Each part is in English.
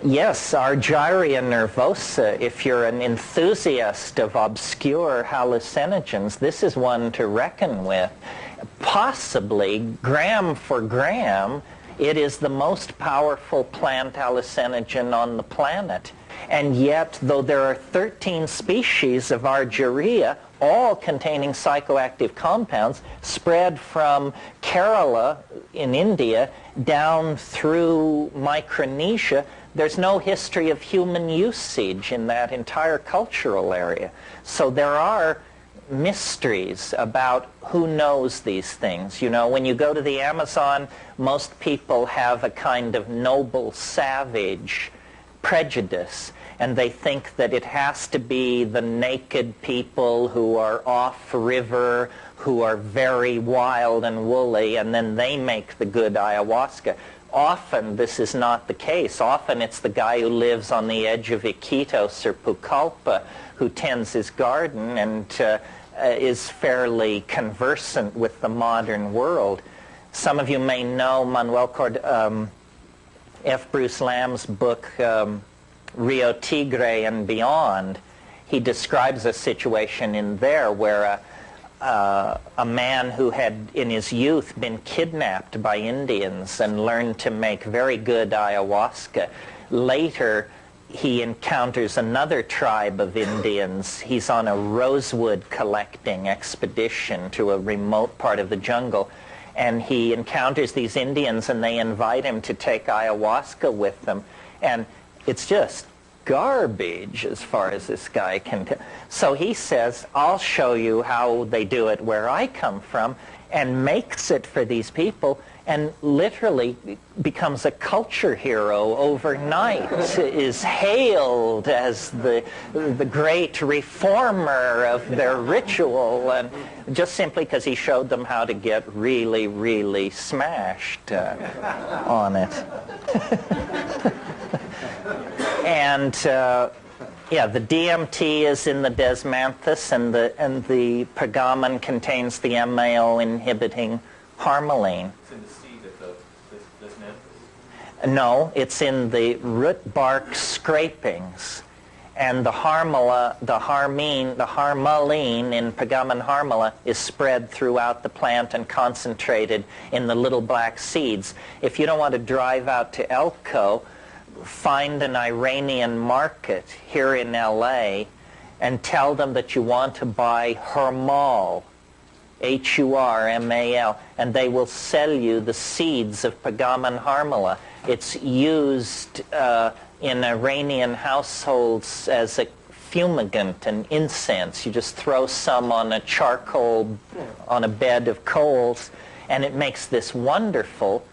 Yes, Argyria nervosa, if you're an enthusiast of obscure hallucinogens, this is one to reckon with. Possibly, gram for gram, it is the most powerful plant hallucinogen on the planet. And yet, though there are 13 species of Argyria, all containing psychoactive compounds, spread from Kerala in India down through Micronesia, there's no history of human usage in that entire cultural area. So there are mysteries about who knows these things. You know, when you go to the Amazon, most people have a kind of noble savage prejudice, and they think that it has to be the naked people who are off-river, who are very wild and woolly, and then they make the good ayahuasca. Often this is not the case. Often it's the guy who lives on the edge of Iquitos or Pucallpa who tends his garden and is fairly conversant with the modern world. Some of you may know F. Bruce Lamb's book, Rio Tigre and Beyond. He describes a situation in there where a man who had in his youth been kidnapped by Indians and learned to make very good ayahuasca. Later, he encounters another tribe of Indians. He's on a rosewood collecting expedition to a remote part of the jungle, and he encounters these Indians, and they invite him to take ayahuasca with them. And it's just garbage as far as this guy can tell. So he says, I'll show you how they do it where I come from, and makes it for these people, and literally becomes a culture hero overnight, is hailed as the great reformer of their ritual, and just simply because he showed them how to get really, really smashed on it. And yeah, the DMT is in the desmanthus, and the pergamon contains the MAO inhibiting harmaline. It's in the seed of the desmanthus? No, it's in the root bark scrapings. And the harmaline in pergamon harmala is spread throughout the plant and concentrated in the little black seeds. If you don't want to drive out to Elko, find an Iranian market here in LA and tell them that you want to buy Hurmal, Hurmal, and they will sell you the seeds of pergamon harmala. It's used in Iranian households as a fumigant and incense. You just throw some on a charcoal, on a bed of coals, and it makes this wonderful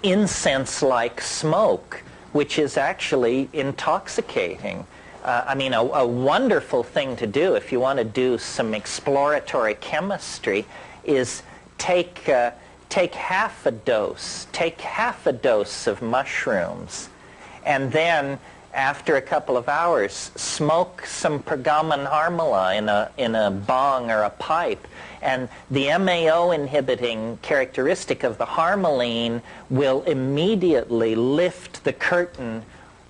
incense-like smoke, which is actually intoxicating. I mean, a wonderful thing to do if you want to do some exploratory chemistry is take half a dose of mushrooms, and then after a couple of hours smoke some pergamon harmala in a bong or a pipe, and the MAO inhibiting characteristic of the harmaline will immediately lift the curtain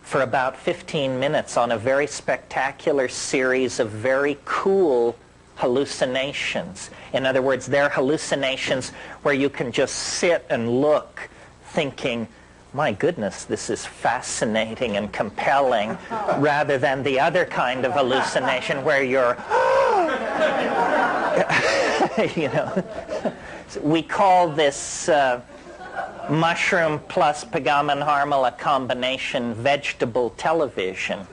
for about 15 minutes on a very spectacular series of very cool hallucinations. In other words, they're hallucinations where you can just sit and look thinking, my goodness, this is fascinating and compelling, rather than the other kind of hallucination where you're, you know. We call this mushroom plus pergamon harmala combination vegetable television,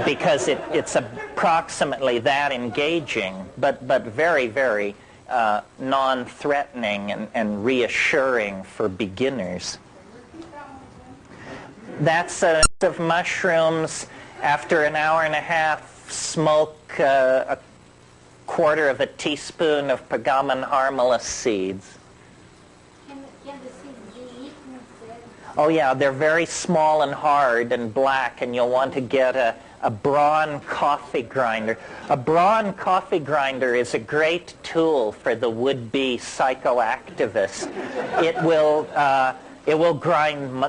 because it's approximately that engaging, but very, very non-threatening and reassuring for beginners. That's of mushrooms. After an hour and a half, smoke a quarter of a teaspoon of pergamon harmala seeds. Can the seeds be eaten instead? Oh yeah, they're very small and hard and black, and you'll want to get a Braun coffee grinder. A Braun coffee grinder is a great tool for the would-be psychoactivist. It will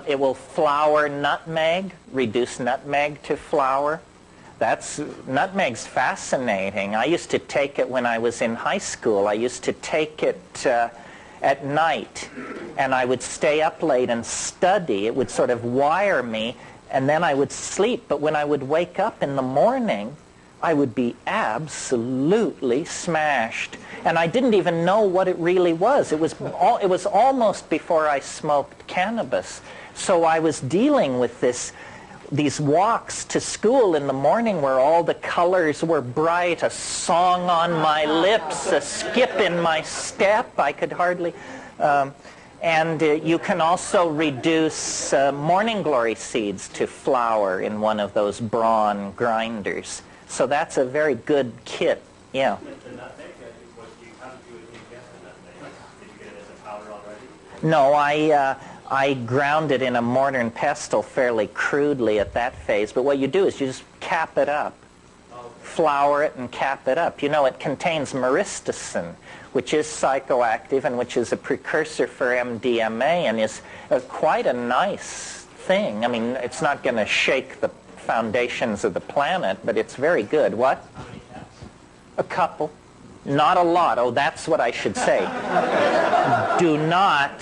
it will flour nutmeg, reduce nutmeg to flour. Nutmeg's fascinating. I used to take it when I was in high school. I used to take it at night, and I would stay up late and study. It would sort of wire me, and then I would sleep. But when I would wake up in the morning, I would be absolutely smashed. And I didn't even know what it really was. It was almost before I smoked cannabis. So I was dealing with these walks to school in the morning where all the colors were bright, a song on my lips, a skip in my step. I could hardly... and you can also reduce morning glory seeds to flour in one of those brawn grinders. So that's a very good kit. Yeah. The nutmeg, how did you get the nutmeg? Did you get it as a powder already? No, I ground it in a mortar and pestle fairly crudely at that phase. But what you do is you just cap it up. Flour it and cap it up. You know, it contains myristicin, which is psychoactive and which is a precursor for MDMA and is quite a nice thing. I mean, it's not going to shake the foundations of the planet, but it's very good. What? How many caps? A couple. Not a lot. Oh, that's what I should say. Do not,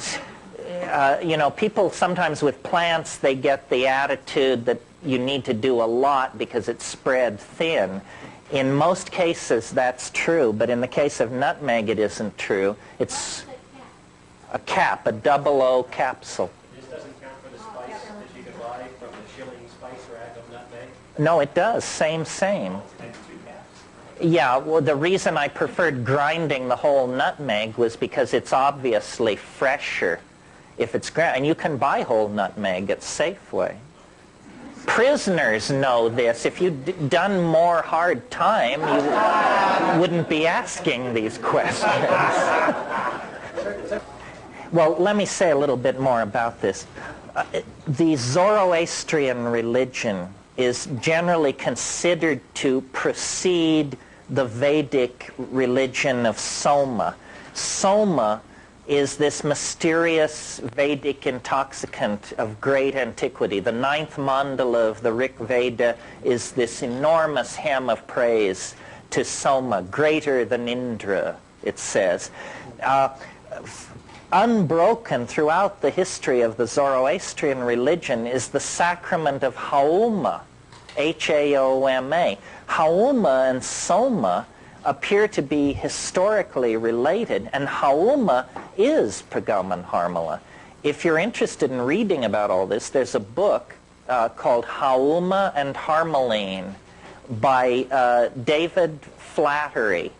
you know, people sometimes with plants, they get the attitude that you need to do a lot because it's spread thin. In most cases, that's true, but in the case of nutmeg, it isn't true. It's a cap, a 00 capsule. This doesn't count for the spice that you can buy from the shilling spice rack of nutmeg? No, it does. Same. It's 10 to 2 caps. Yeah, well, the reason I preferred grinding the whole nutmeg was because it's obviously fresher if it's ground. And you can buy whole nutmeg at Safeway. Prisoners know this. If you'd done more hard time, you wouldn't be asking these questions. Well, let me say a little bit more about this. The Zoroastrian religion is generally considered to precede the Vedic religion of Soma. Soma is this mysterious Vedic intoxicant of great antiquity. The 9th mandala of the Rig Veda is this enormous hymn of praise to Soma, greater than Indra, it says. Unbroken throughout the history of the Zoroastrian religion is the sacrament of Haoma, H-A-O-M-A. Haoma and Soma appear to be historically related, and Haoma is Pagamon Harmala. If you're interested in reading about all this, there's a book called Haoma and Harmaline by David Flattery.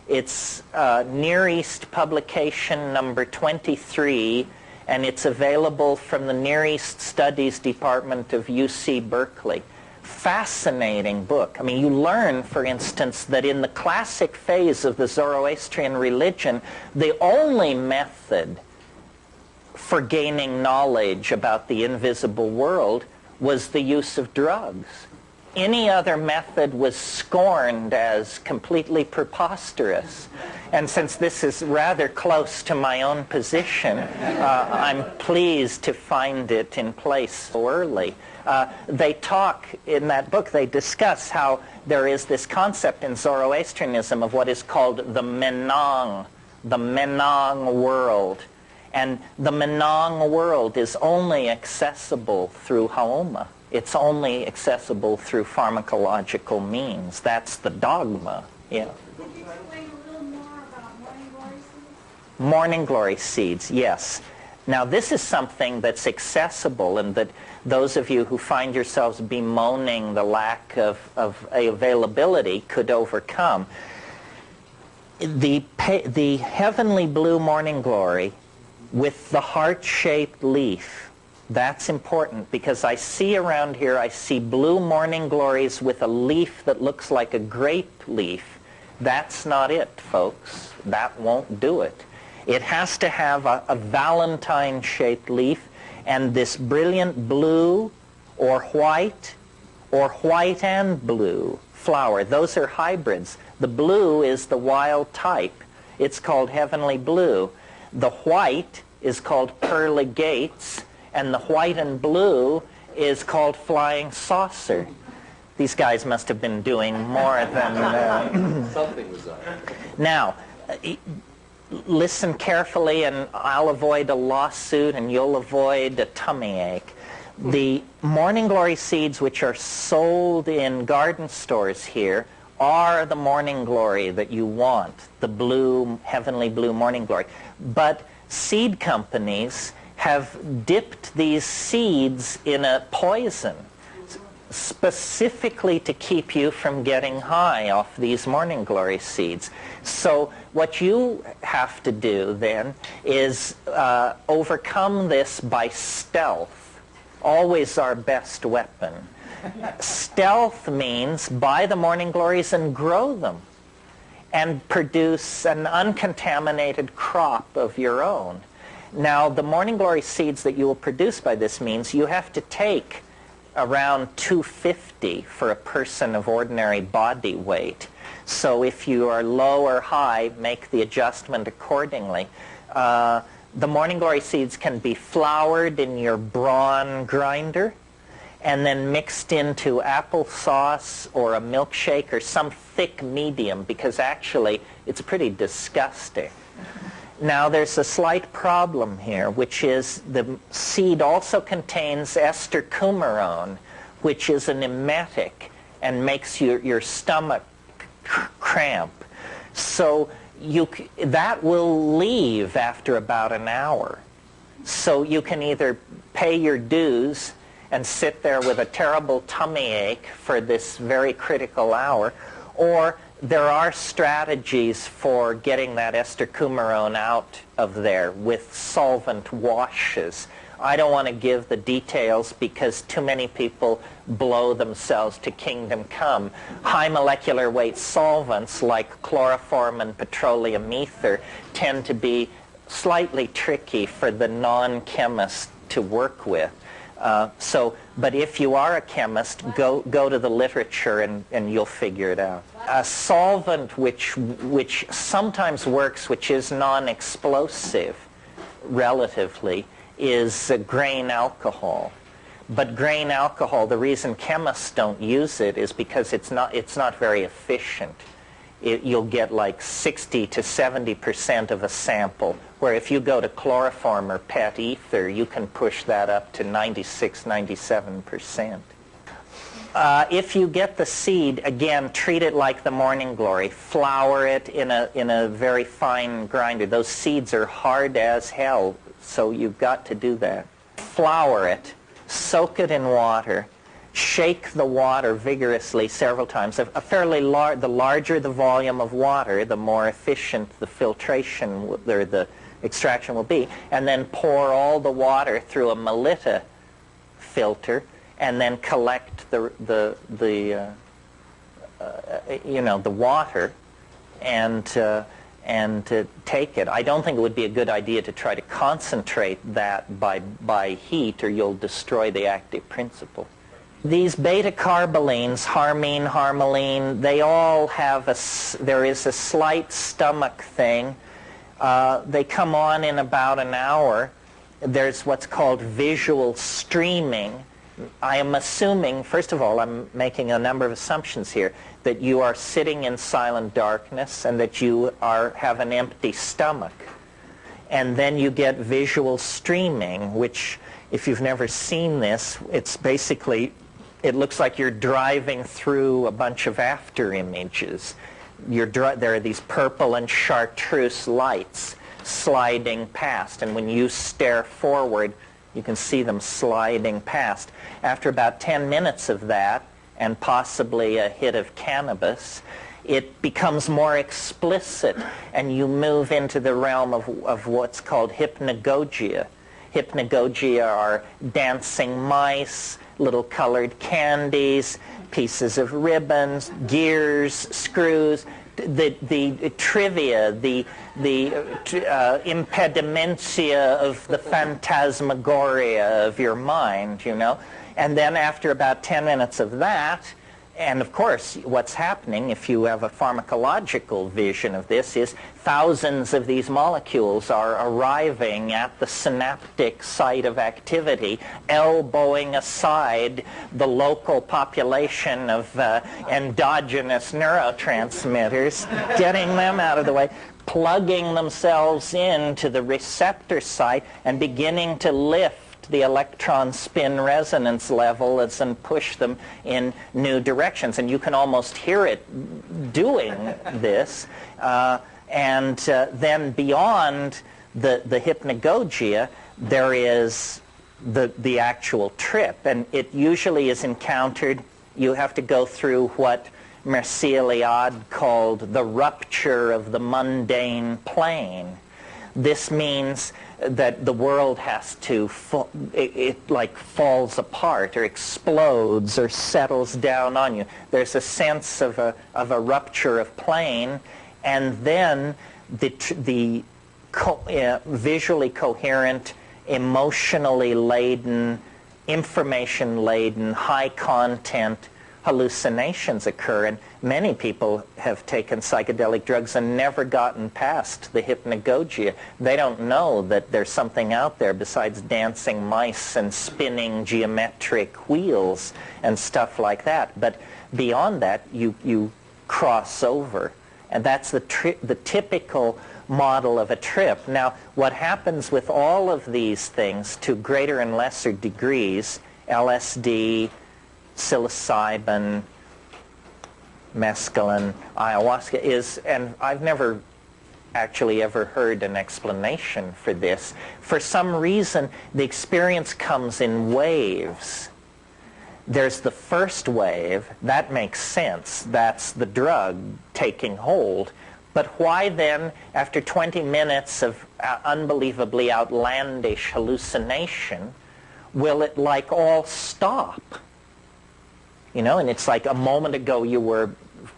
It's Near East publication number 23, and it's available from the Near East Studies Department of UC Berkeley. Fascinating book. I mean, you learn, for instance, that in the classic phase of the Zoroastrian religion, the only method for gaining knowledge about the invisible world was the use of drugs. Any other method was scorned as completely preposterous. And since this is rather close to my own position, I'm pleased to find it in place so early. They talk, in that book, they discuss how there is this concept in Zoroastrianism of what is called the Menang world. And the Menang world is only accessible through Haoma. It's only accessible through pharmacological means. That's the dogma. Yeah. Could you explain a little more about morning glory seeds? Morning glory seeds, yes. Now this is something that's accessible and that those of you who find yourselves bemoaning the lack of availability could overcome. The heavenly blue morning glory with the heart-shaped leaf, that's important because I see around here, I see blue morning glories with a leaf that looks like a grape leaf. That's not it, folks. That won't do it. It has to have a Valentine-shaped leaf and this brilliant blue or white and blue flower. Those are hybrids. The blue is the wild type. It's called heavenly blue. The white is called pearly gates, and the white and blue is called flying saucer. These guys must have been doing more than... Something was up. Now, listen carefully, and I'll avoid a lawsuit, and you'll avoid a tummy ache. The morning glory seeds which are sold in garden stores here are the morning glory that you want, the blue, heavenly blue morning glory. But seed companies have dipped these seeds in a poison specifically to keep you from getting high off these morning glory seeds. So what you have to do then is overcome this by stealth. Always our best weapon. Stealth means buy the morning glories and grow them and produce an uncontaminated crop of your own. Now, the morning glory seeds that you will produce by this means you have to take around 250 for a person of ordinary body weight. So if you are low or high, make the adjustment accordingly. The morning glory seeds can be floured in your brawn grinder and then mixed into applesauce or a milkshake or some thick medium, because actually it's pretty disgusting. Now there's a slight problem here, which is the seed also contains ester coumarone, which is an emetic and makes your stomach cramp. So that will leave after about an hour. So you can either pay your dues and sit there with a terrible tummy ache for this very critical hour, or there are strategies for getting that ester coumarone out of there with solvent washes. I don't want to give the details because too many people blow themselves to kingdom come. High molecular weight solvents like chloroform and petroleum ether tend to be slightly tricky for the non-chemist to work with. But if you are a chemist, go to the literature and you'll figure it out. A solvent which sometimes works, which is non-explosive relatively, is grain alcohol. But grain alcohol, the reason chemists don't use it is because it's not very efficient. You'll get like 60 to 70% of a sample, where if you go to chloroform or PET ether, you can push that up to 96, 97%. If you get the seed, again, treat it like the morning glory. Flour it in a very fine grinder. Those seeds are hard as hell, so you've got to do that. Flour it, soak it in water, shake the water vigorously several times. The larger the volume of water, the more efficient the filtration or the extraction will be. And then pour all the water through a Melita filter, and then collect the water and take it. I don't think it would be a good idea to try to concentrate that by heat, or you'll destroy the active principle. These beta-carbolines, harmine, harmaline, they all have there is a slight stomach thing. They come on in about an hour. There's what's called visual streaming. I am assuming, first of all, I'm making a number of assumptions here, that you are sitting in silent darkness and that you have an empty stomach. And then you get visual streaming, which, if you've never seen this, it's basically, it looks like you're driving through a bunch of after images. There are these purple and chartreuse lights sliding past, and when you stare forward, you can see them sliding past. After about 10 minutes of that, and possibly a hit of cannabis, it becomes more explicit, and you move into the realm of what's called hypnagogia. Hypnagogia are dancing mice, little colored candies, pieces of ribbons, gears, screws, the trivia, the impedimentia of the phantasmagoria of your mind, you know. And then after about 10 minutes of that, And of course, what's happening, if you have a pharmacological vision of this, is thousands of these molecules are arriving at the synaptic site of activity, elbowing aside the local population of endogenous neurotransmitters, getting them out of the way, plugging themselves into the receptor site and beginning to lift the electron spin resonance levels and push them in new directions. And you can almost hear it doing this. Then beyond the hypnagogia, there is the actual trip. And it usually is encountered, you have to go through what Mircea Eliade called the rupture of the mundane plane. This means that the world has to, it like falls apart or explodes or settles down on you. There's a sense of a rupture of plane, and then the visually coherent, emotionally laden, information-laden, high-content hallucinations occur. And many people have taken psychedelic drugs and never gotten past the hypnagogia. They don't know that there's something out there besides dancing mice and spinning geometric wheels and stuff like that. But beyond that, you cross over. And that's the typical model of a trip. Now, what happens with all of these things to greater and lesser degrees, LSD, psilocybin, mescaline, ayahuasca, is, and I've never actually ever heard an explanation for this. For some reason, the experience comes in waves. There's the first wave. That makes sense. That's the drug taking hold. But why then, after 20 minutes of unbelievably outlandish hallucination, will it like all stop? You know, and it's like a moment ago you were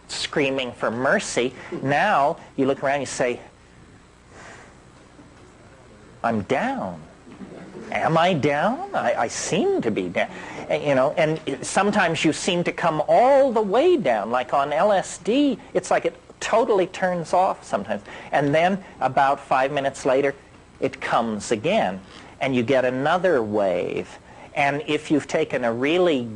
screaming for mercy. Now you look around and you say, I'm down. Am I down? I seem to be down. You know, and sometimes you seem to come all the way down. Like on LSD, it's like it totally turns off sometimes. And then about 5 minutes later, it comes again. And you get another wave. And if you've taken a really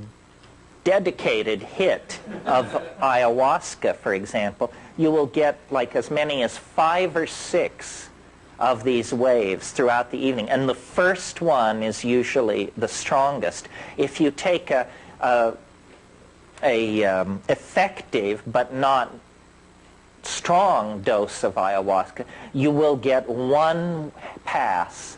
dedicated hit of ayahuasca, for example, you will get like as many as 5 or 6 of these waves throughout the evening. And the first one is usually the strongest. If you take a effective but not strong dose of ayahuasca, you will get one pass.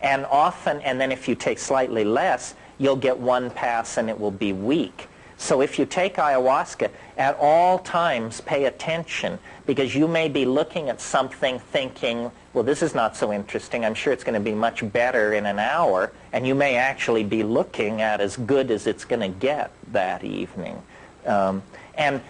And often, and then if you take slightly less, you'll get one pass and it will be weak. So if you take ayahuasca, at all times pay attention, because you may be looking at something thinking, well, this is not so interesting. I'm sure it's going to be much better in an hour. And you may actually be looking at as good as it's going to get that evening. And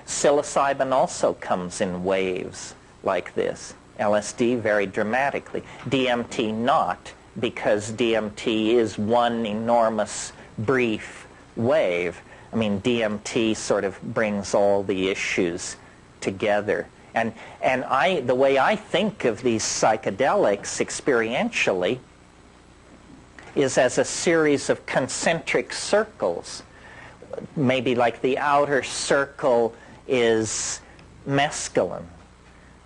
psilocybin also comes in waves like this. LSD very dramatically. DMT not, because DMT is one enormous brief wave. I mean, DMT sort of brings all the issues together. And the way I think of these psychedelics experientially is as a series of concentric circles. Maybe like the outer circle is mescaline,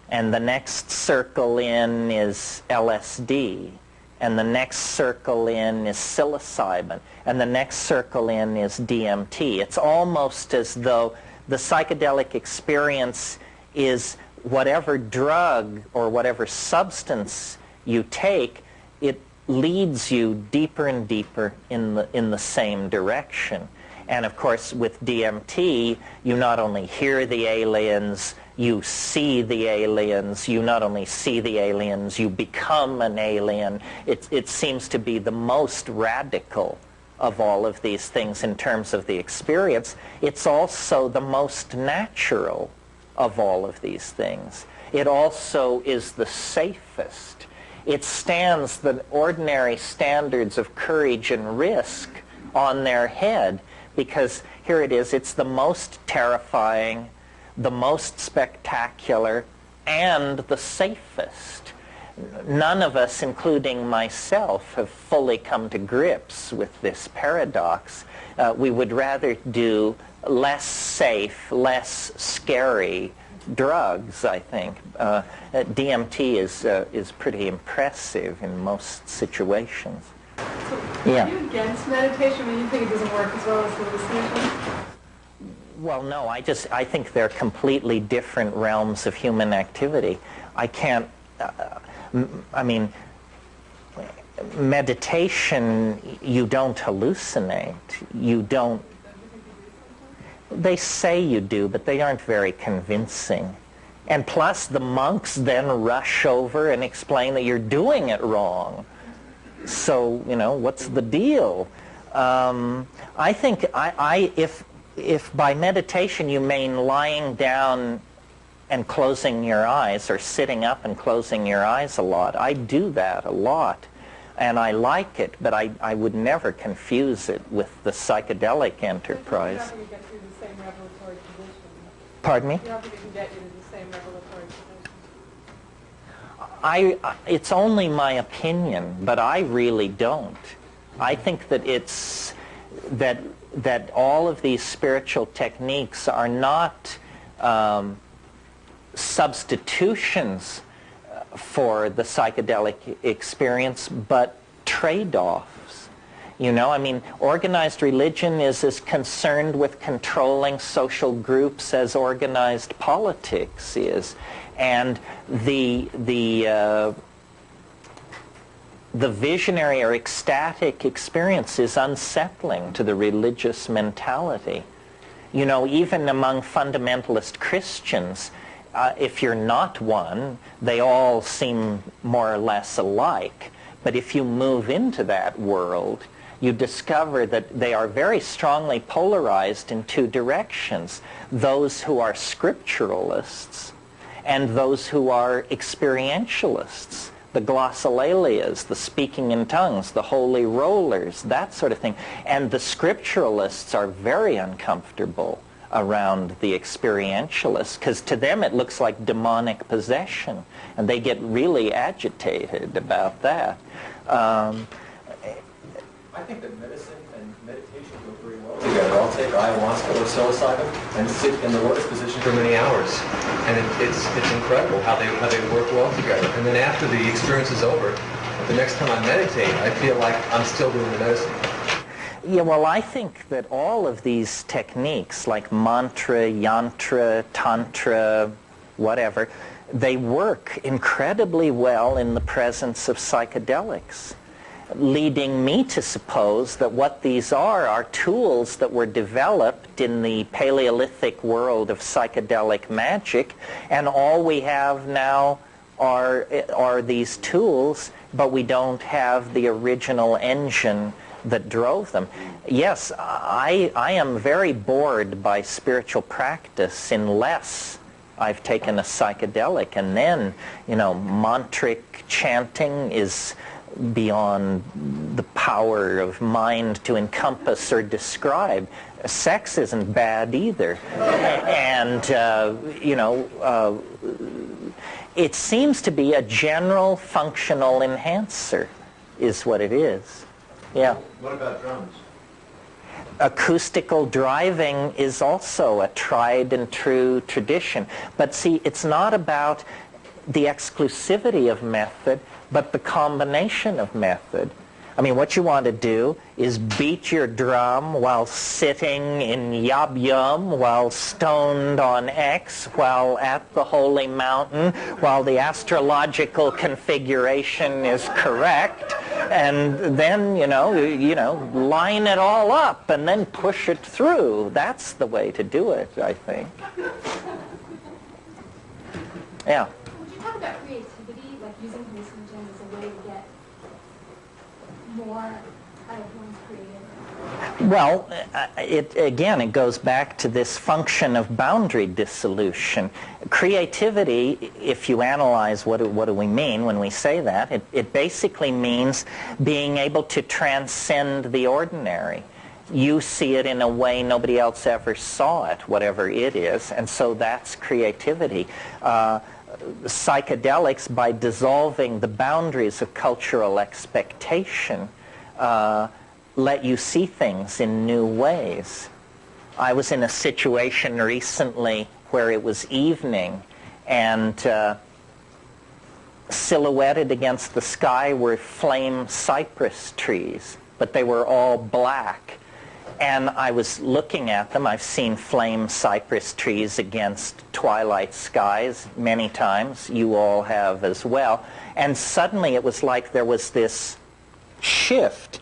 and the next circle in is LSD, and the next circle in is psilocybin, and the next circle in is DMT. It's almost as though the psychedelic experience is whatever drug or whatever substance you take, it leads you deeper and deeper in the same direction. And of course, with DMT, you not only hear the aliens, you see the aliens. You not only see the aliens, you become an alien. It seems to be the most radical of all of these things in terms of the experience. It's also the most natural of all of these things. It also is the safest. It stands the ordinary standards of courage and risk on their head, because here it is, it's the most terrifying, the most spectacular, and the safest. None of us, including myself, have fully come to grips with this paradox. We would rather do less safe, less scary drugs, I think. DMT is pretty impressive in most situations. So Yeah. are you against meditation when you think it doesn't work as well as hallucination? Well, no, I think they're completely different realms of human activity. I can't, meditation, you don't hallucinate. You don't, they say you do, but they aren't very convincing. And plus, the monks then rush over and explain that you're doing it wrong. So, what's the deal? I think if by meditation you mean lying down and closing your eyes, or sitting up and closing your eyes a lot, I do that a lot. And I like it, but I would never confuse it with the psychedelic enterprise. You don't think it gets you to the same revelatory position? Pardon me? You don't think it can get you to the same revelatory position? It's only my opinion, but I really don't. I think that it's that all of these spiritual techniques are not substitutions for the psychedelic experience, but trade-offs. Organized religion is as concerned with controlling social groups as organized politics is. And the visionary or ecstatic experience is unsettling to the religious mentality. Even among fundamentalist Christians, if you're not one, they all seem more or less alike. But if you move into that world, you discover that they are very strongly polarized in two directions. Those who are scripturalists and those who are experientialists. The glossolalias, the speaking in tongues, the holy rollers, that sort of thing. And the scripturalists are very uncomfortable around the experientialists, because to them it looks like demonic possession, and they get really agitated about that. I think that medicine and meditation go very well together. I'll take ayahuasca or psilocybin and sit in the lotus position for many hours, and it's incredible how they work well together. And then after the experience is over, the next time I meditate, I feel like I'm still doing the medicine. Yeah, well, I think that all of these techniques, like mantra, yantra, tantra, whatever, they work incredibly well in the presence of psychedelics, leading me to suppose that what these are tools that were developed in the Paleolithic world of psychedelic magic, and all we have now are these tools, but we don't have the original engine that drove them. Yes, I am very bored by spiritual practice unless I've taken a psychedelic, and then, mantric chanting is beyond the power of mind to encompass or describe. Sex isn't bad either. And, it seems to be a general functional enhancer is what it is. Yeah. What about drums? Acoustical driving is also a tried and true tradition. But see, it's not about the exclusivity of method, but the combination of method. I mean, what you want to do is beat your drum while sitting in Yab Yum, while stoned on X, while at the holy mountain, while the astrological configuration is correct, and then, line it all up and then push it through. That's the way to do it, I think. Yeah. Would you talk about creativity, like using hallucinogen as a way to get more out of one's creative? Well, it goes back to this function of boundary dissolution. Creativity, if you analyze what do we mean when we say that, it basically means being able to transcend the ordinary. you see it in a way nobody else ever saw it, whatever it is, and so that's creativity. Psychedelics, by dissolving the boundaries of cultural expectation, let you see things in new ways. I was in a situation recently where it was evening, and silhouetted against the sky were flame cypress trees, but they were all black. And I was looking at them. I've seen flame cypress trees against twilight skies many times. You all have as well. And suddenly it was like there was this shift,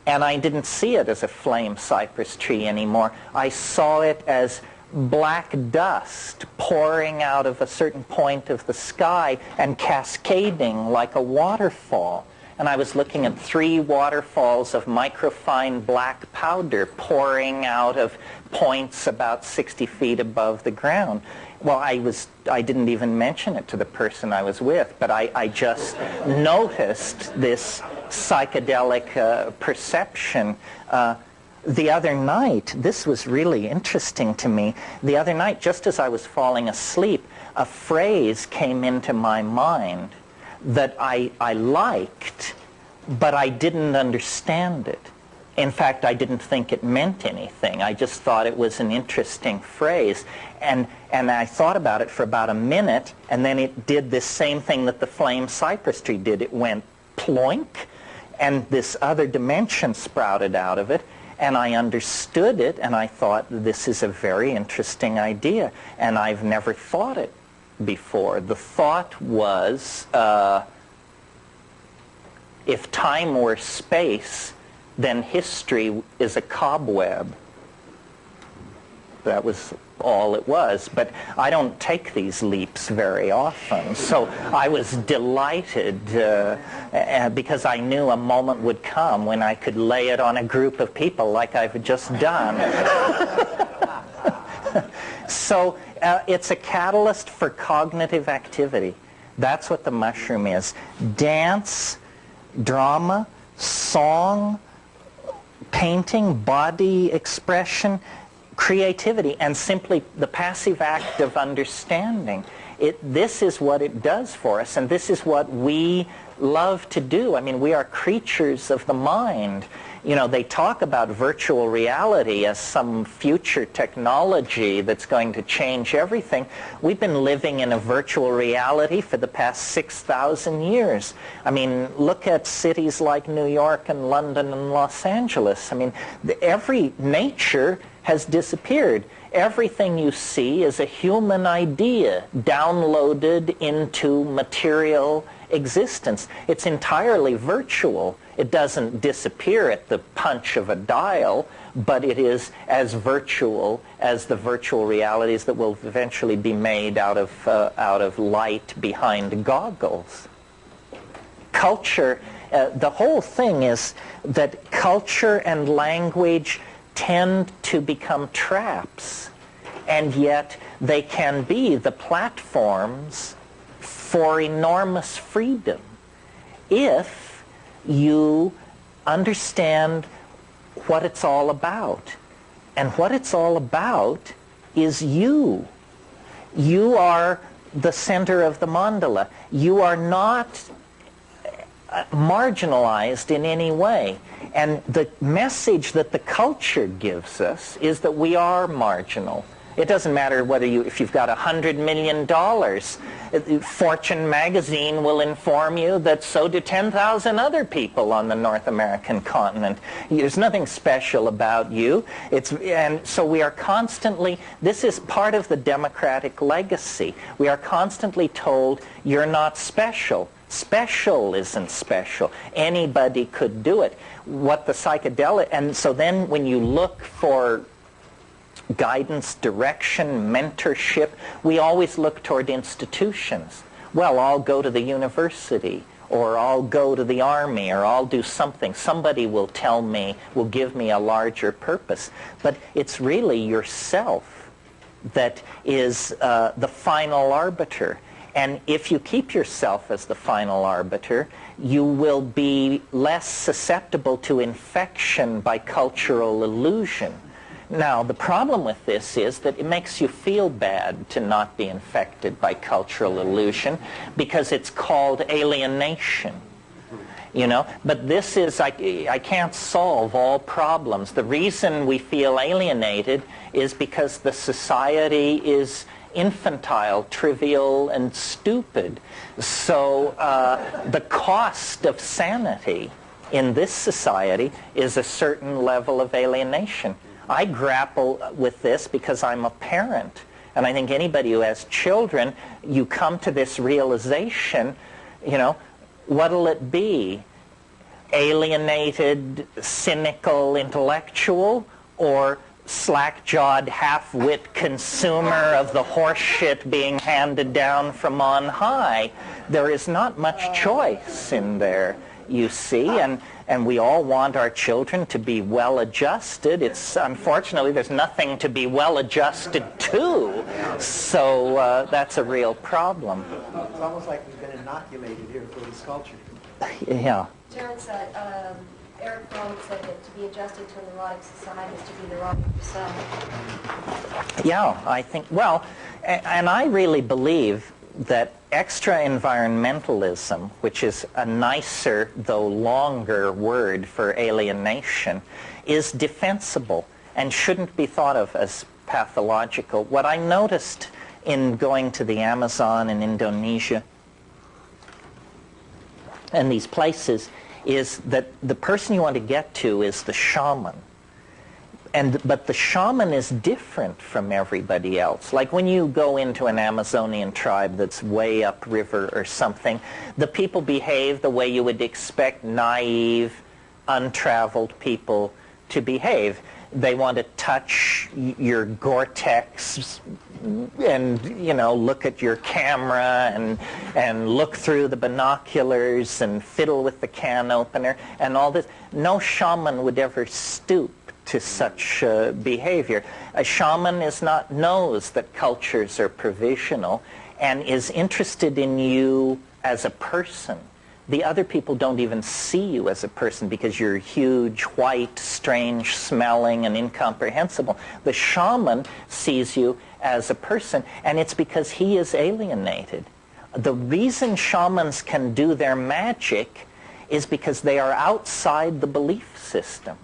and I didn't see it as a flame cypress tree anymore. I saw it as black dust pouring out of a certain point of the sky and cascading like a waterfall. And I was looking at 3 waterfalls of microfine black powder pouring out of points about 60 feet above the ground. Well, I didn't even mention it to the person I was with, but I just noticed this psychedelic perception. The other night, this was really interesting to me. The other night, just as I was falling asleep, a phrase came into my mind that I liked, but I didn't understand it. In fact, I didn't think it meant anything. I just thought it was an interesting phrase. And I thought about it for about a minute, and then it did this same thing that the flame cypress tree did. It went ploink, and this other dimension sprouted out of it, and I understood it, and I thought, this is a very interesting idea, and I've never thought it before. The thought was, if time were space, then history is a cobweb. That was all it was. But I don't take these leaps very often. So I was delighted because I knew a moment would come when I could lay it on a group of people like I've just done. So it's a catalyst for cognitive activity. That's what the mushroom is. Dance, drama, song, painting, body expression, creativity, and simply the passive act of understanding. This is what it does for us, and this is what we love to do. I mean, we are creatures of the mind. You know, they talk about virtual reality as some future technology that's going to change everything. We've been living in a virtual reality for the past 6,000 years. I mean, look at cities like New York and London and Los Angeles. I mean, every nature has disappeared. Everything you see is a human idea downloaded into material existence. It's entirely virtual. It doesn't disappear at the punch of a dial, but it is as virtual as the virtual realities that will eventually be made out of light behind goggles. Culture, the whole thing is that culture and language tend to become traps, and yet they can be the platforms for enormous freedom if you understand what it's all about. And what it's all about is you. You are the center of the mandala. You are not marginalized in any way. And the message that the culture gives us is that we are marginal. It doesn't matter whether if you've got $100 million. Fortune magazine will inform you that so do 10,000 other people on the North American continent. There's nothing special about you. And so we are constantly, this is part of the democratic legacy. We are constantly told, you're not special. Special isn't special. Anybody could do it. What the psychedelic, and so then when you look for guidance, direction, mentorship, we always look toward institutions. Well, I'll go to the university, or I'll go to the army, or I'll do something. Somebody will tell me, will give me a larger purpose. But it's really yourself that is the final arbiter. And if you keep yourself as the final arbiter, you will be less susceptible to infection by cultural illusion. Now, the problem with this is that it makes you feel bad to not be infected by cultural illusion because it's called alienation. You know, but this is, I can't solve all problems. The reason we feel alienated is because the society is infantile, trivial, and stupid. So the cost of sanity in this society is a certain level of alienation. I grapple with this because I'm a parent. And I think anybody who has children, you come to this realization, you know, what'll it be? Alienated, cynical intellectual, or slack-jawed, half-wit consumer of the horse shit being handed down from on high? There is not much choice in there, you see, and we all want our children to be well-adjusted. It's unfortunately there's nothing to be well-adjusted to, so that's a real problem. It's almost like we've been inoculated here for this culture. Yeah. Terence said, Eric Fromm said that to be adjusted to a neurotic society is to be neurotic yourself. Yeah, I think, well, and I really believe that extra-environmentalism, which is a nicer, though longer word for alienation, is defensible and shouldn't be thought of as pathological. What I noticed in going to the Amazon and Indonesia and these places is that the person you want to get to is the shaman. But the shaman is different from everybody else. Like when you go into an Amazonian tribe that's way upriver or something, the people behave the way you would expect naive, untraveled people to behave. They want to touch your Gore-Tex and, you know, look at your camera and look through the binoculars and fiddle with the can opener and all this. No shaman would ever stoop to such behavior. A shaman knows that cultures are provisional and is interested in you as a person. The other people don't even see you as a person because you're huge, white, strange smelling, and incomprehensible. The shaman sees you as a person, and it's because he is alienated. The reason shamans can do their magic is because they are outside the belief system.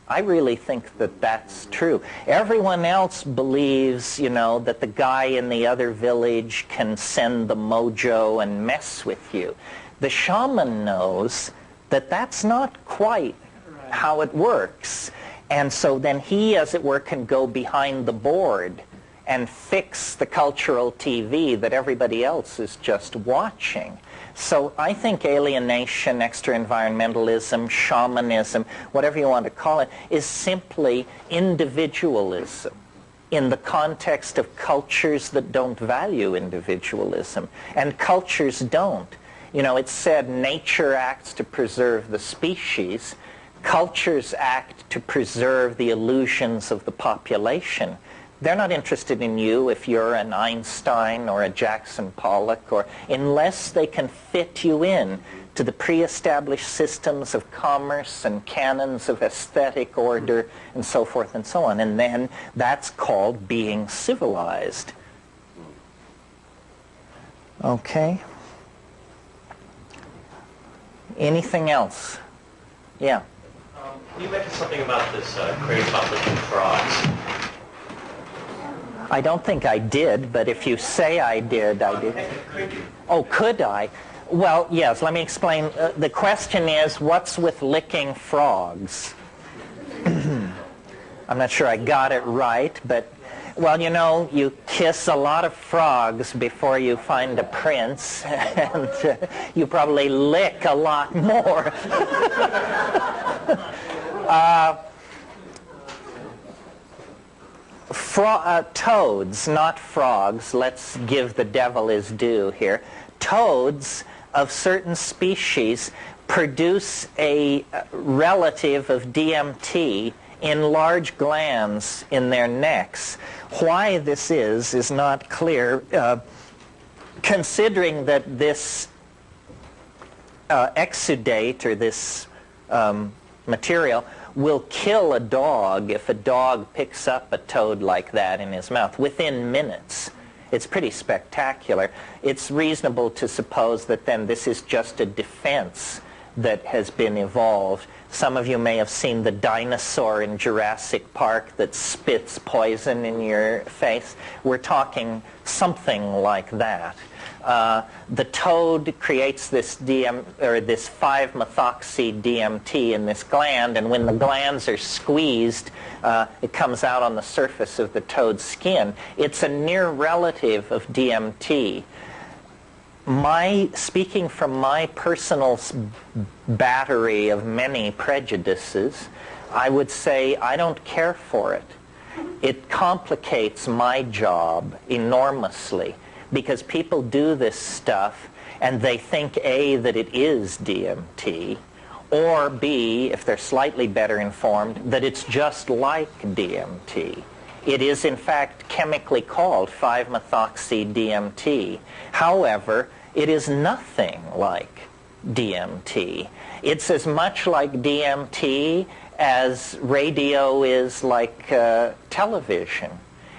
I really think that that's true. Everyone else believes, you know, that the guy in the other village can send the mojo and mess with you. The shaman knows that that's not quite how it works. And so then he, as it were, can go behind the board and fix the cultural TV that everybody else is just watching. So I think alienation, extra-environmentalism, shamanism, whatever you want to call it, is simply individualism in the context of cultures that don't value individualism. And cultures don't. You know, it's said nature acts to preserve the species. Cultures act to preserve the illusions of the population. They're not interested in you if you're an Einstein or a Jackson Pollock, or unless they can fit you in to the pre-established systems of commerce and canons of aesthetic order and so forth and so on. And then that's called being civilized. Okay. Anything else? Yeah. You mentioned something about this creative conflict with frogs. I don't think I did, but if you say I did, I did. Oh, could I? Well, yes, let me explain. The question is, what's with licking frogs? I'm not sure I got it right, but, well, you know, you kiss a lot of frogs before you find a prince, and you probably lick a lot more. Toads, not frogs. Let's give the devil his due here. Toads of certain species produce a relative of DMT in large glands in their necks. Why this is not clear. considering that this exudate, or this material, will kill a dog if a dog picks up a toad like that in his mouth within minutes. It's pretty spectacular. It's reasonable to suppose that then this is just a defense that has been evolved. Some of you may have seen the dinosaur in Jurassic Park that spits poison in your face. We're talking something like that. The toad creates this this 5-methoxy-DMT in this gland, and when the glands are squeezed, it comes out on the surface of the toad's skin. It's a near relative of DMT. Speaking from my personal battery of many prejudices, I would say I don't care for it. It complicates my job enormously, because people do this stuff and they think A, that it is DMT, or B, if they're slightly better informed, that it's just like DMT. It is in fact chemically called 5-methoxy-DMT. However, it is nothing like DMT. It's as much like DMT as radio is like television.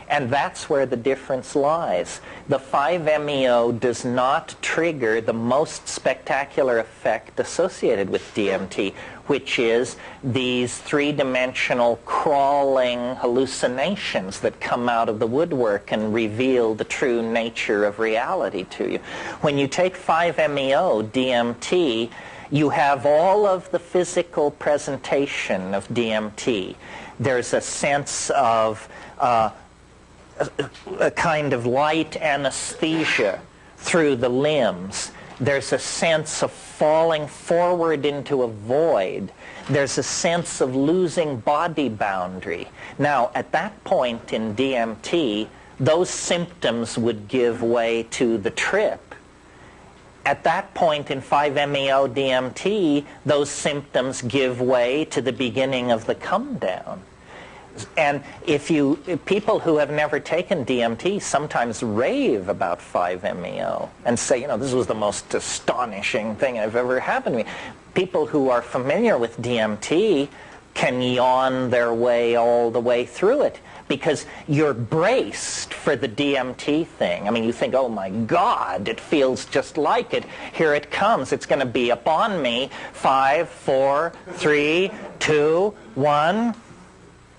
And that's where the difference lies. The 5-MeO does not trigger the most spectacular effect associated with DMT, which is these three-dimensional crawling hallucinations that come out of the woodwork and reveal the true nature of reality to you. When you take 5-MeO DMT, you have all of the physical presentation of DMT. There's a sense of a kind of light anesthesia through the limbs. There's a sense of falling forward into a void. There's a sense of losing body boundary. Now, at that point in DMT, those symptoms would give way to the trip. At that point in 5-MeO DMT, those symptoms give way to the beginning of the come down. And people who have never taken DMT sometimes rave about 5-MeO and say, this was the most astonishing thing I've ever happened to me. People who are familiar with DMT can yawn their way all the way through it, because you're braced for the DMT thing. I mean, you think, oh my God, it feels just like it. Here it comes. It's going to be upon me. 5, 4, 3, 2, 1.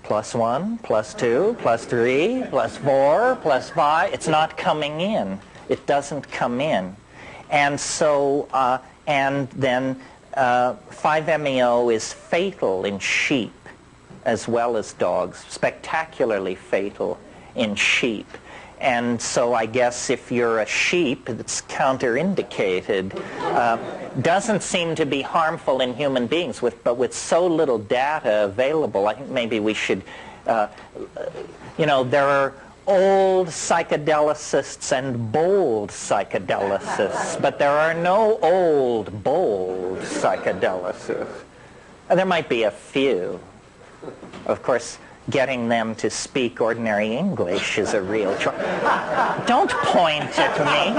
+1, +2, +3, +4, +5. It's not coming in. It doesn't come in. And so, and then 5-MeO is fatal in sheep as well as dogs, spectacularly fatal in sheep. And so I guess if you're a sheep, it's counterindicated. Doesn't seem to be harmful in human beings, but with so little data available, I think maybe we should, there are old psychedelicists and bold psychedelicists, but there are no old, bold psychedelicists. There might be a few. Of course, getting them to speak ordinary English is a real challenge. Don't point at me.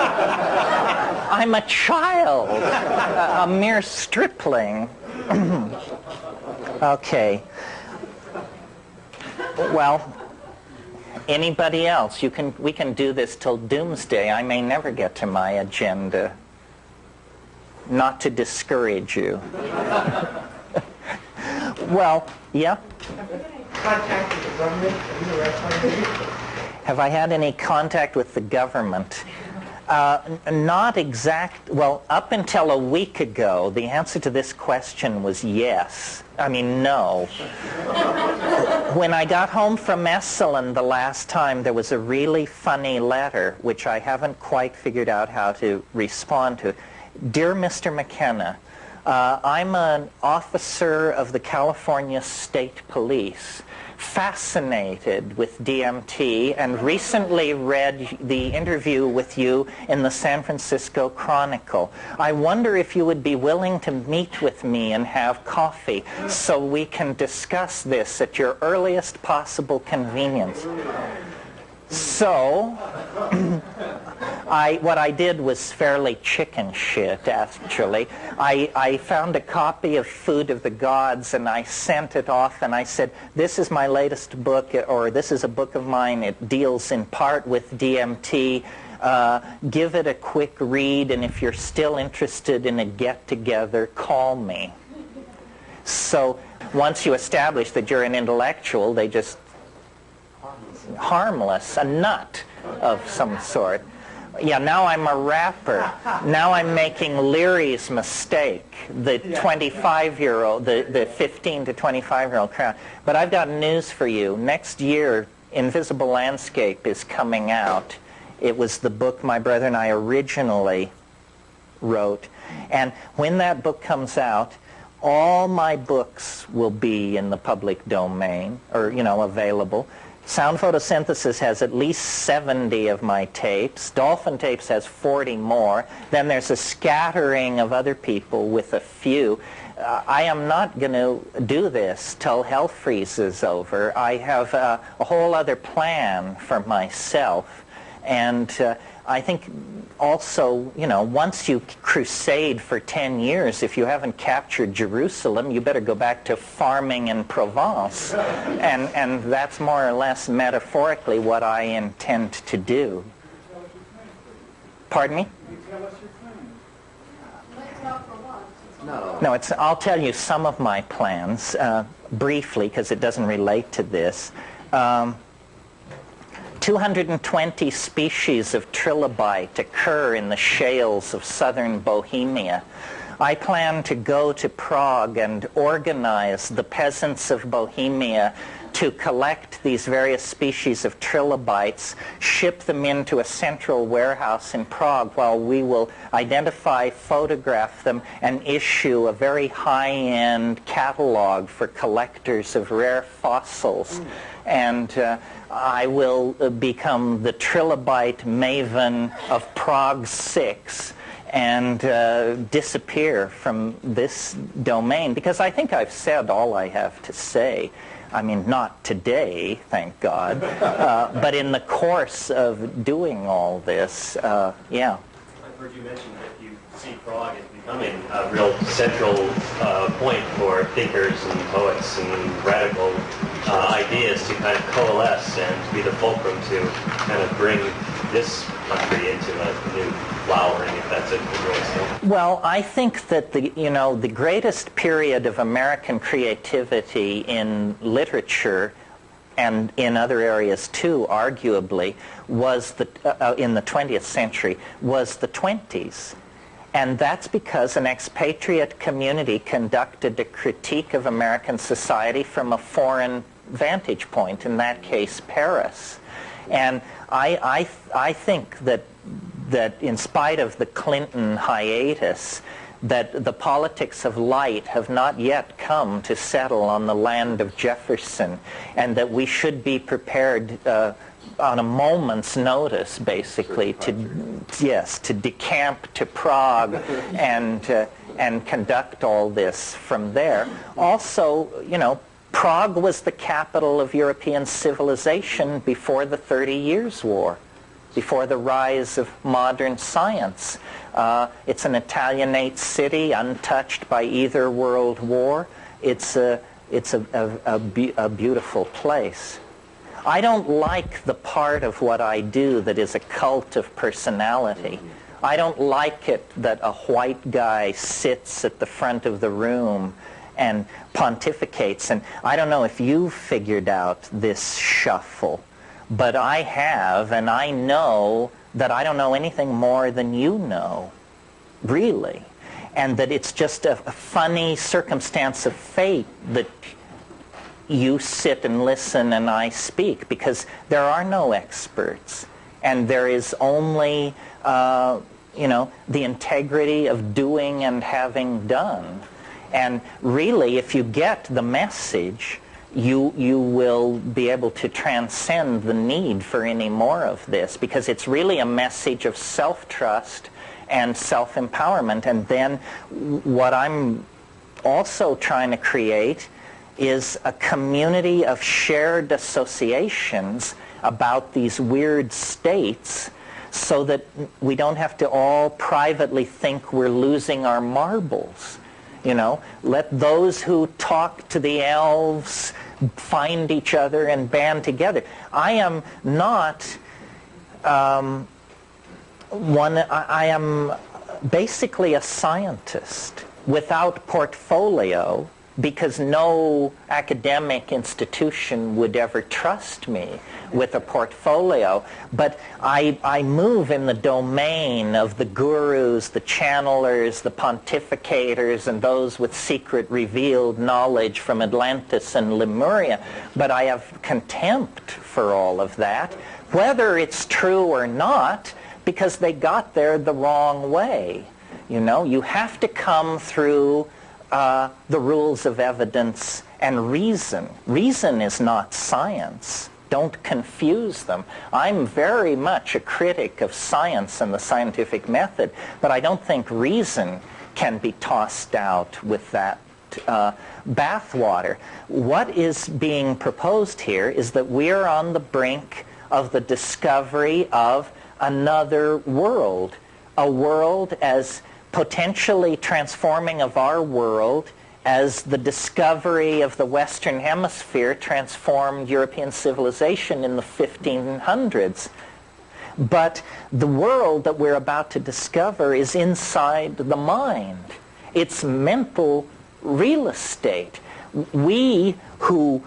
I'm a child, a mere stripling. Okay. Well, anybody else? We can do this till doomsday. I may never get to my agenda. Not to discourage you. Well, yeah? Contact with the government? Have I had any contact with the government? Not exact. Well, up until a week ago, the answer to this question was yes. I mean, no. When I got home from Esalen the last time, there was a really funny letter, which I haven't quite figured out how to respond to. Dear Mr. McKenna, I'm an officer of the California State Police, fascinated with DMT, and recently read the interview with you in the San Francisco Chronicle. I wonder if you would be willing to meet with me and have coffee so we can discuss this at your earliest possible convenience. So, What I did was fairly chicken shit, actually. I found a copy of Food of the Gods, and I sent it off, and I said, this is my latest book, or this is a book of mine. It deals in part with DMT. Give it a quick read, and if you're still interested in a get-together, call me. So once you establish that you're an intellectual, they just... harmless, a nut of some sort. Yeah, now I'm a rapper. Now I'm making Leary's mistake, the 25-year-old, the 15 to 25-year-old crowd. But I've got news for you. Next year, Invisible Landscape is coming out. It was the book my brother and I originally wrote. And when that book comes out, all my books will be in the public domain, or, available. Sound Photosynthesis has at least 70 of my tapes. Dolphin Tapes has 40 more. Then there's a scattering of other people with a few. I am not going to do this till hell freezes over. I have a whole other plan for myself. And I think also, once you crusade for 10 years, if you haven't captured Jerusalem, you better go back to farming in Provence. And that's more or less metaphorically what I intend to do. Pardon me? No, I'll tell you some of my plans briefly, because it doesn't relate to this. 220 species of trilobite occur in the shales of southern Bohemia. I plan to go to Prague and organize the peasants of Bohemia to collect these various species of trilobites, ship them into a central warehouse in Prague while we will identify, photograph them, and issue a very high-end catalog for collectors of rare fossils. And I will become the trilobite maven of Prague 6 and disappear from this domain, because I think I've said all I have to say. I mean, not today, thank God, but in the course of doing all this, yeah. I've heard you mention that you see Prague as becoming a real central point for thinkers and poets and radical ideas to kind of coalesce and be the fulcrum to kind of bring this country into a new flowering, if that's a good way to say it. Well, I think that the greatest period of American creativity in literature and in other areas too, arguably, was in the 20th century, was the 20s. And that's because an expatriate community conducted a critique of American society from a foreign vantage point, in that case, Paris. And I think that in spite of the Clinton hiatus, that the politics of light have not yet come to settle on the land of Jefferson, and that we should be prepared on a moment's notice, basically, to decamp to Prague and conduct all this from there. Also, Prague was the capital of European civilization before the 30 Years' War, before the rise of modern science. It's an Italianate city, untouched by either world war. It's a beautiful place. I don't like the part of what I do that is a cult of personality. I don't like it that a white guy sits at the front of the room and pontificates. And I don't know if you've figured out this shuffle, but I have, and I know that I don't know anything more than you know, really. And that it's just a funny circumstance of fate that you sit and listen and I speak, because there are no experts. And there is only, the integrity of doing and having done. And really, if you get the message, you will be able to transcend the need for any more of this, because it's really a message of self-trust and self-empowerment. And then what I'm also trying to create is a community of shared associations about these weird states, so that we don't have to all privately think we're losing our marbles. You know, let those who talk to the elves find each other and band together. I am not I am basically a scientist without portfolio, because no academic institution would ever trust me with a portfolio. But I move in the domain of the gurus, the channelers, the pontificators, and those with secret revealed knowledge from Atlantis and Lemuria. But I have contempt for all of that, whether it's true or not, because they got there the wrong way. You know, you have to come through the rules of evidence and reason. Reason is not science. Don't confuse them. I'm very much a critic of science and the scientific method, but I don't think reason can be tossed out with that bathwater. What is being proposed here is that we're on the brink of the discovery of another world, a world as potentially transforming of our world as the discovery of the Western Hemisphere transformed European civilization in the 1500s. But the world that we're about to discover is inside the mind. It's mental real estate. We who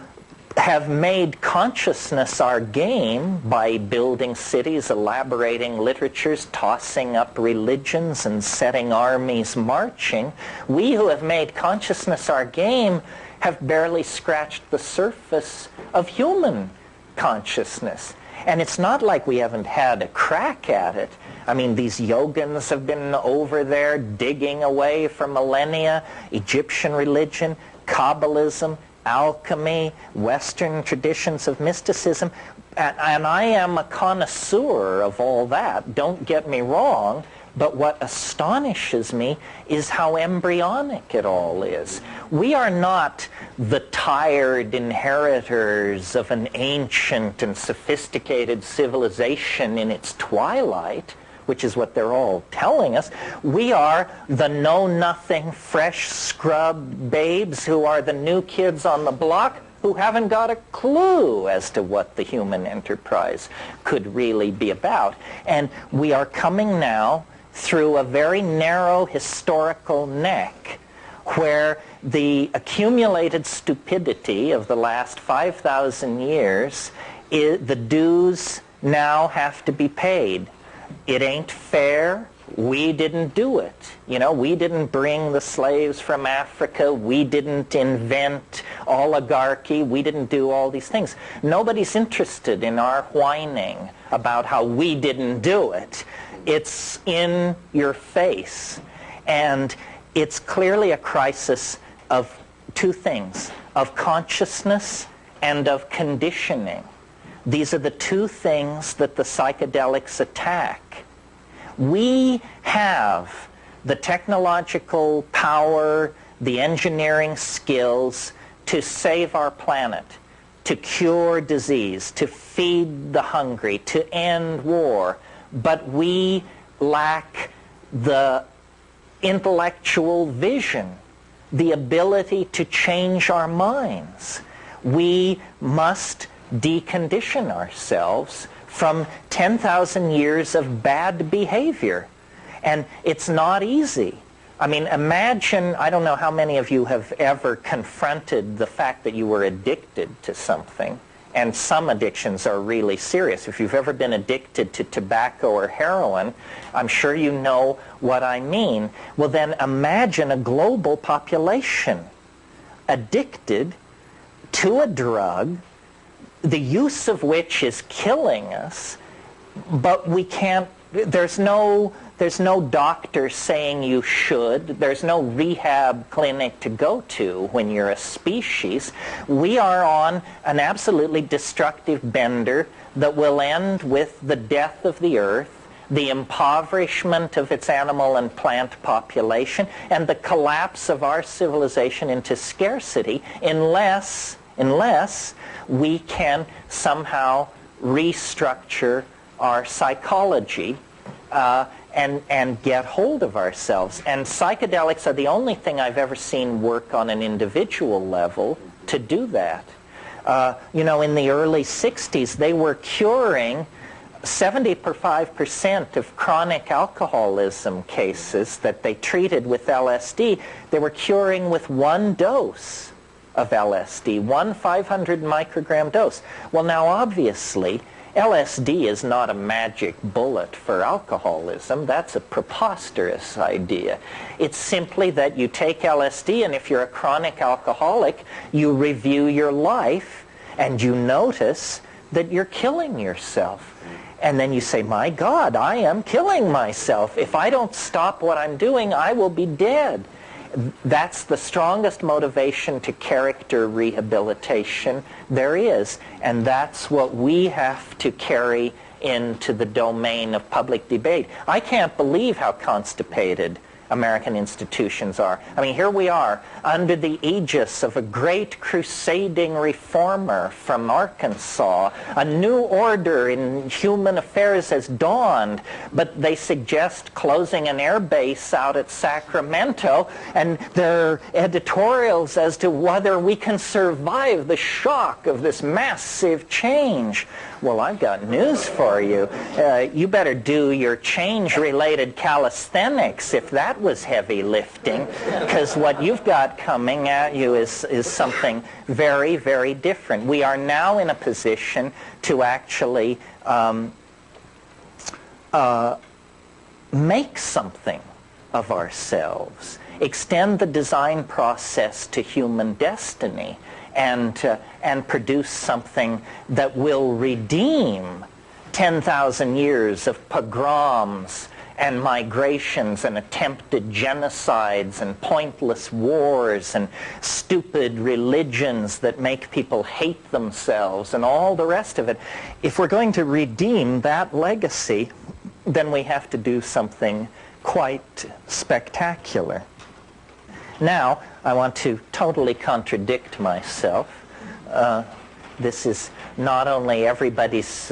have made consciousness our game by building cities, elaborating literatures, tossing up religions, and setting armies marching, we who have made consciousness our game have barely scratched the surface of human consciousness. And it's not like we haven't had a crack at it. I mean, these yogins have been over there digging away for millennia. Egyptian religion, Kabbalism, alchemy, Western traditions of mysticism, and I am a connoisseur of all that, don't get me wrong, but what astonishes me is how embryonic it all is. We are not the tired inheritors of an ancient and sophisticated civilization in its twilight, which is what they're all telling us. We are the know-nothing, fresh scrubbed babes who are the new kids on the block who haven't got a clue as to what the human enterprise could really be about. And we are coming now through a very narrow historical neck where the accumulated stupidity of the last 5,000 years, the dues now have to be paid. It ain't fair. We didn't do it. You know, we didn't bring the slaves from Africa. We didn't invent oligarchy. We didn't do all these things. Nobody's interested in our whining about how we didn't do it. It's in your face. And it's clearly a crisis of two things, of consciousness and of conditioning. These are the two things that the psychedelics attack. We have the technological power, the engineering skills to save our planet, to cure disease, to feed the hungry, to end war, but we lack the intellectual vision, the ability to change our minds. We must decondition ourselves from 10,000 years of bad behavior. And it's not easy. I mean, imagine, I don't know how many of you have ever confronted the fact that you were addicted to something. And some addictions are really serious. If you've ever been addicted to tobacco or heroin, I'm sure you know what I mean. Well, then imagine a global population addicted to a drug, the use of which is killing us, but we can't, there's no doctor saying you should, there's no rehab clinic to go to when you're a species. We are on an absolutely destructive bender that will end with the death of the earth, the impoverishment of its animal and plant population, and the collapse of our civilization into scarcity unless we can somehow restructure our psychology and get hold of ourselves. And psychedelics are the only thing I've ever seen work on an individual level to do that. In the early 60s, they were curing 75% of chronic alcoholism cases that they treated with LSD. They were curing with one dose of LSD, one 500 microgram dose. Well, now obviously, LSD is not a magic bullet for alcoholism. That's a preposterous idea. It's simply that you take LSD, and if you're a chronic alcoholic, you review your life and you notice that you're killing yourself. And then you say, my God, I am killing myself. If I don't stop what I'm doing, I will be dead. That's the strongest motivation to character rehabilitation there is. And that's what we have to carry into the domain of public debate. I can't believe how constipated American institutions are. I mean, here we are under the aegis of a great crusading reformer from Arkansas. A new order in human affairs has dawned, but they suggest closing an air base out at Sacramento, and there are editorials as to whether we can survive the shock of this massive change. Well, I've got news for you. You better do your change-related calisthenics if that was heavy lifting, because what you've got coming at you is something very, very different. We are now in a position to actually make something of ourselves, extend the design process to human destiny, and produce something that will redeem 10,000 years of pogroms and migrations and attempted genocides and pointless wars and stupid religions that make people hate themselves and all the rest of it. If we're going to redeem that legacy, then we have to do something quite spectacular. Now, I want to totally contradict myself. This is not only everybody's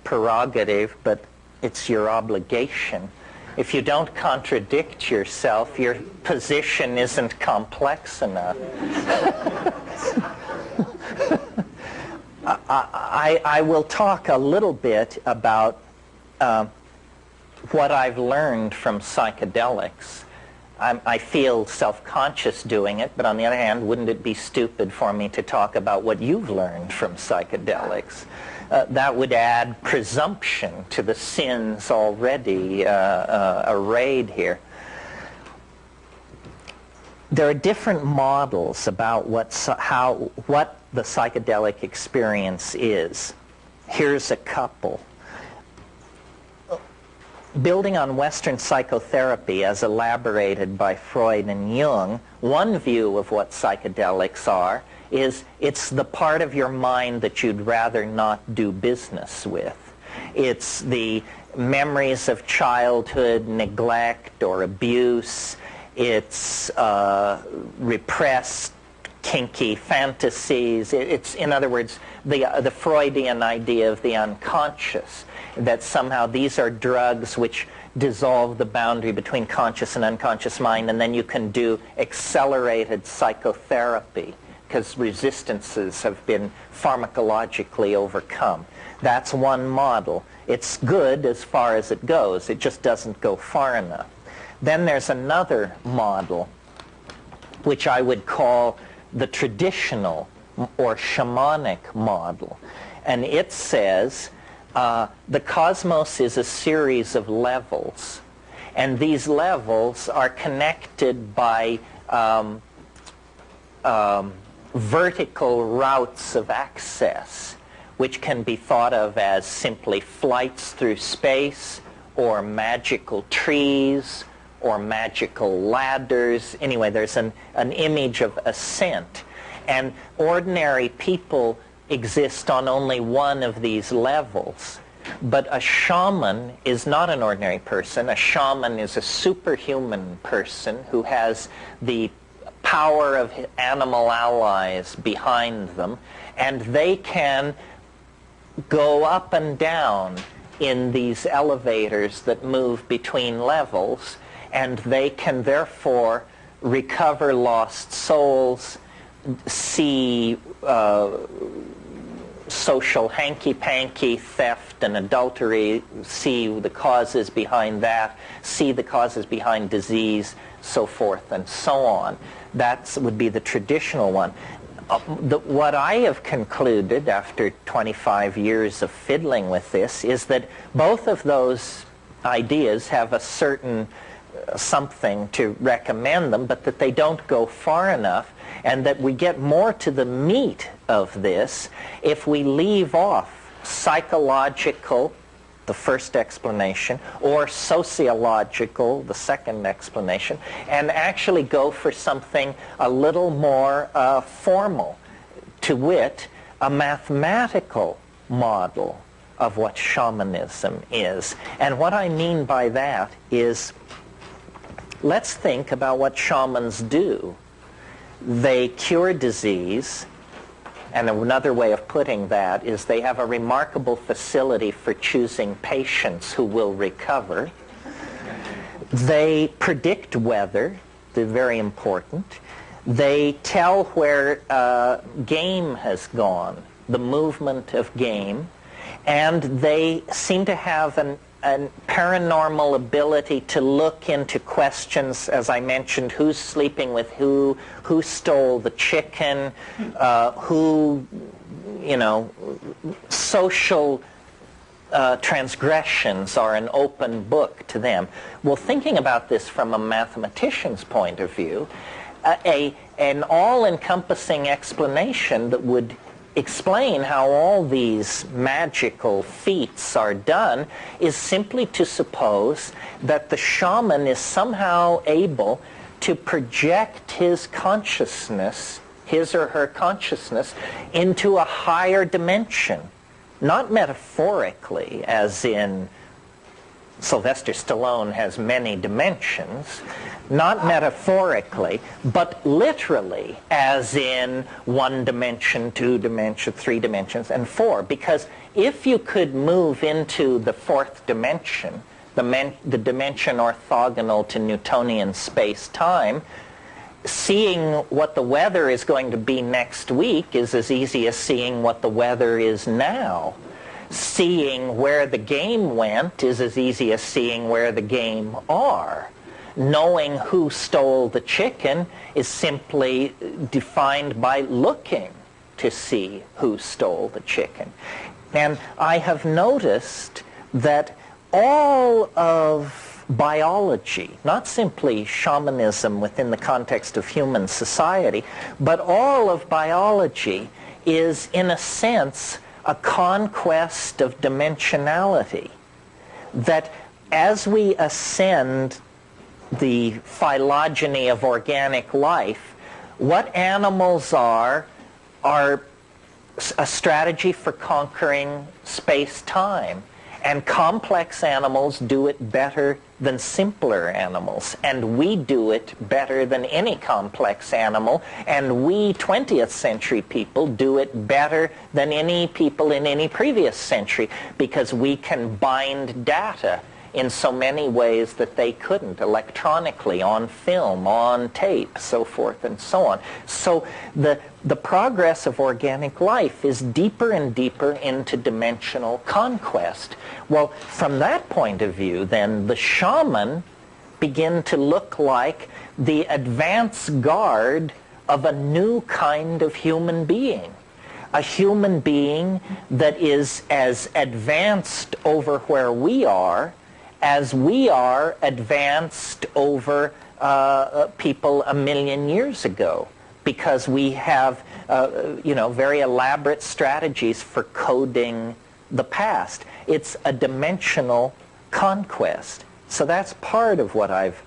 prerogative, but it's your obligation. If you don't contradict yourself, your position isn't complex enough. I will talk a little bit about what I've learned from psychedelics. I feel self-conscious doing it, but on the other hand, wouldn't it be stupid for me to talk about what you've learned from psychedelics? That would add presumption to the sins already arrayed here. There are different models about what the psychedelic experience is. Here's a couple. Building on Western psychotherapy as elaborated by Freud and Jung, one view of what psychedelics are is it's the part of your mind that you'd rather not do business with. It's the memories of childhood neglect or abuse. It's repressed kinky fantasies. It's, in other words, the Freudian idea of the unconscious, that somehow these are drugs which dissolve the boundary between conscious and unconscious mind, and then you can do accelerated psychotherapy because resistances have been pharmacologically overcome. That's one model. It's good as far as it goes. It just doesn't go far enough. Then there's another model, which I would call the traditional or shamanic model. And it says the cosmos is a series of levels, and these levels are connected by vertical routes of access, which can be thought of as simply flights through space, or magical trees, or magical ladders. Anyway, there's an image of ascent. And ordinary people exist on only one of these levels. But a shaman is not an ordinary person. A shaman is a superhuman person who has the power of animal allies behind them, and they can go up and down in these elevators that move between levels, and they can therefore recover lost souls, see social hanky-panky, theft and adultery, see the causes behind that, see the causes behind disease, so forth and so on. That would be the traditional one. What I have concluded after 25 years of fiddling with this is that both of those ideas have a certain something to recommend them, but that they don't go far enough, and that we get more to the meat of this if we leave off psychological, the first explanation, or sociological, the second explanation, and actually go for something a little more formal, to wit, a mathematical model of what shamanism is. And what I mean by that is, let's think about what shamans do. They cure disease, and another way of putting that is they have a remarkable facility for choosing patients who will recover. They predict weather, they're very important. They tell where game has gone, the movement of game, and they seem to have an paranormal ability to look into questions, as I mentioned, who's sleeping with who stole the chicken, social transgressions are an open book to them. Well, thinking about this from a mathematician's point of view, an all-encompassing explanation that would explain how all these magical feats are done is simply to suppose that the shaman is somehow able to project his consciousness, his or her consciousness, into a higher dimension. Not metaphorically, as in Sylvester Stallone has many dimensions, not metaphorically, but literally, as in 1 dimension, 2 dimension, 3 dimensions, and 4. Because if you could move into the 4th dimension, the dimension orthogonal to Newtonian space-time, seeing what the weather is going to be next week is as easy as seeing what the weather is now. Seeing where the game went is as easy as seeing where the game are. Knowing who stole the chicken is simply defined by looking to see who stole the chicken. And I have noticed that all of biology, not simply shamanism within the context of human society, but all of biology is, in a sense, a conquest of dimensionality. That as we ascend the phylogeny of organic life, what animals are a strategy for conquering space-time. And complex animals do it better than simpler animals. And we do it better than any complex animal. And we 20th century people do it better than any people in any previous century, because we can bind data in so many ways that they couldn't, electronically, on film, on tape, so forth and so on. So the progress of organic life is deeper and deeper into dimensional conquest. Well, from that point of view, then, the shaman begin to look like the advance guard of a new kind of human being. A human being that is as advanced over where we are as we are advanced over people 1 million years ago, because we have very elaborate strategies for coding the past. It's a dimensional conquest. So that's part of what I've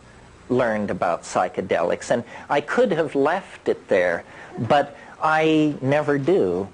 learned about psychedelics, and I could have left it there, but I never do,